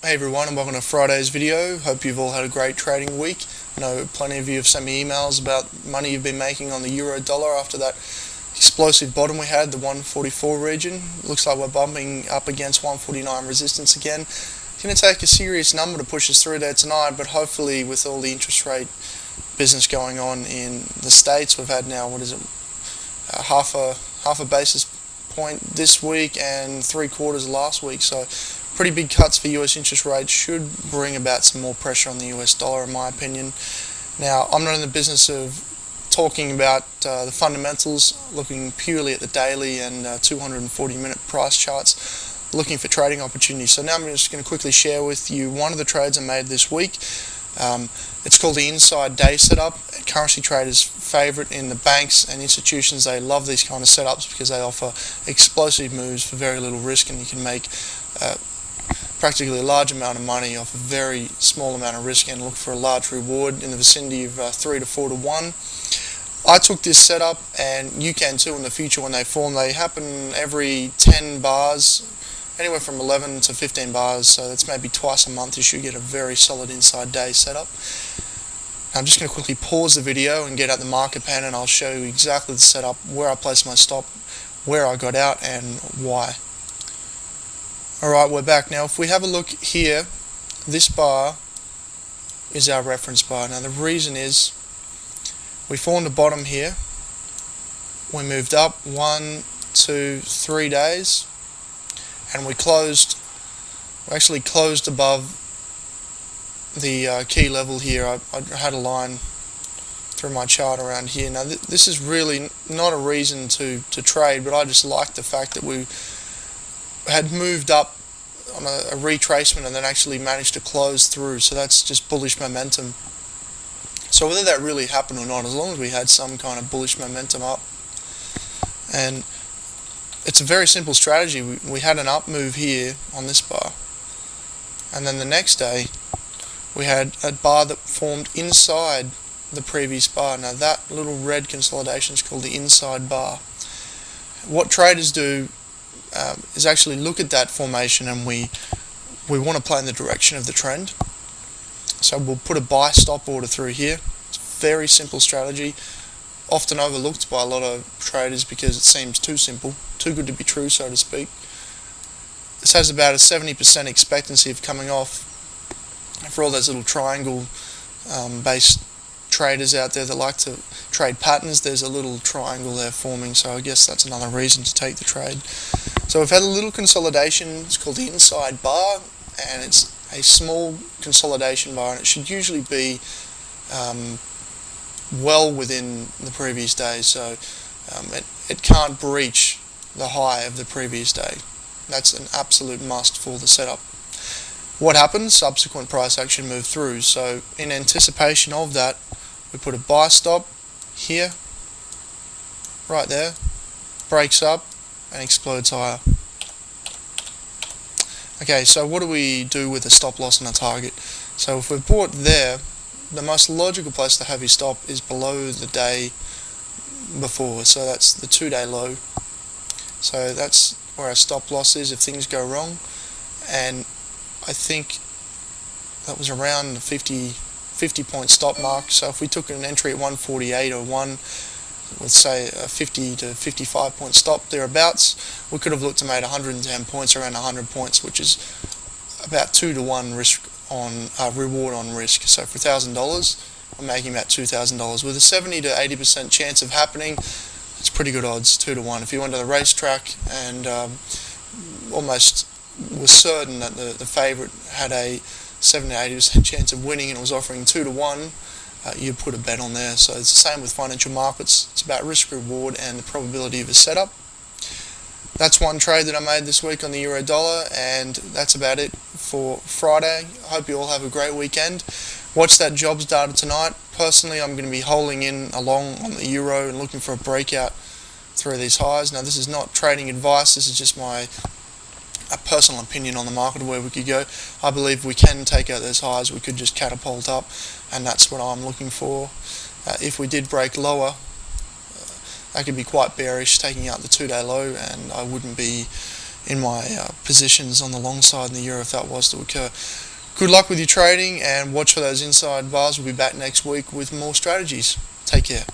Hey everyone, and welcome to Friday's video. Hope you've all had a great trading week. I know plenty of you have sent me emails about money you've been making on the euro dollar after that explosive bottom we had, the 144 region. Looks like we're bumping up against 149 resistance again. It's going to take a serious number to push us through there tonight, but hopefully with all the interest rate business going on in the States, we've had now, half a basis point this week and 3/4 last week, so pretty big cuts for US interest rates should bring about some more pressure on the US dollar, in my opinion. Now, I'm not in the business of talking about the fundamentals, looking purely at the daily and 240-minute price charts, looking for trading opportunities. So now I'm just going to quickly share with you one of the trades I made this week. It's called the inside day setup. Currency traders' favorite in the banks and institutions. They love these kind of setups because they offer explosive moves for very little risk, and you can make practically a large amount of money off a very small amount of risk and look for a large reward in the vicinity of 3 to 4 to 1. I took this setup, and you can too in the future when they form. They happen every 10 bars, anywhere from 11 to 15 bars, so that's maybe twice a month. You should get a very solid inside day setup. Now I'm just going to quickly pause the video and get out the market pen, and I'll show you exactly the setup, where I placed my stop, where I got out, and why. Alright, we're back now. If we have a look here, this bar is our reference bar. Now the reason is we formed a bottom here. We moved up 1, 2, 3 days, and we actually closed above the key level here. I had a line through my chart around here. Now this is really not a reason to trade, but I just like the fact that we had moved up on a retracement and then actually managed to close through, so that's just bullish momentum. So whether that really happened or not, as long as we had some kind of bullish momentum up, and it's a very simple strategy. We had an up move here on this bar, and then the next day we had a bar that formed inside the previous bar. Now that little red consolidation is called the inside bar. What traders do is actually look at that formation, and we want to play in the direction of the trend. So we'll put a buy stop order through here. It's a very simple strategy, often overlooked by a lot of traders because it seems too simple, too good to be true, so to speak. This has about a 70% expectancy of coming off. For all those little triangle based traders out there that like to trade patterns, there's a little triangle there forming, so I guess that's another reason to take the trade. So we've had a little consolidation. It's called the inside bar, and it's a small consolidation bar, and it should usually be well within the previous day, so it can't breach the high of the previous day. That's an absolute must for the setup. What happens? Subsequent price action moved through, so in anticipation of that, we put a buy stop here, right there, breaks up and explodes higher. Okay, so what do we do with a stop loss and a target? So if we've bought there, the most logical place to have your stop is below the day before, so that's the 2-day low. So that's where our stop loss is if things go wrong, and I think that was around the 50 point stop mark. So if we took an entry at 148 or 1, let's say a 50 to 55 point stop thereabouts, we could have looked to make 110 points, around 100 points, which is about 2 to 1 risk on reward on risk. So for $1,000, we're making about $2,000 with a 70 to 80% chance of happening. It's pretty good odds, 2 to 1. If you went to the racetrack and almost was certain that the favourite had a 70 to 80% chance of winning and it was offering 2 to 1, you put a bet on there. So it's the same with financial markets. It's about risk reward and the probability of a setup. That's one trade that I made this week on the euro dollar, and that's about it for Friday. I hope you all have a great weekend. Watch that jobs data tonight. Personally, I'm going to be holding in along on the euro and looking for a breakout through these highs. Now this is not trading advice, this is just my personal opinion on the market, where we could go. I believe we can take out those highs, we could just catapult up, and that's what I'm looking for. If we did break lower, that could be quite bearish, taking out the 2-day low, and I wouldn't be in my positions on the long side in the euro if that was to occur. Good luck with your trading, and watch for those inside bars. We'll be back next week with more strategies. Take care.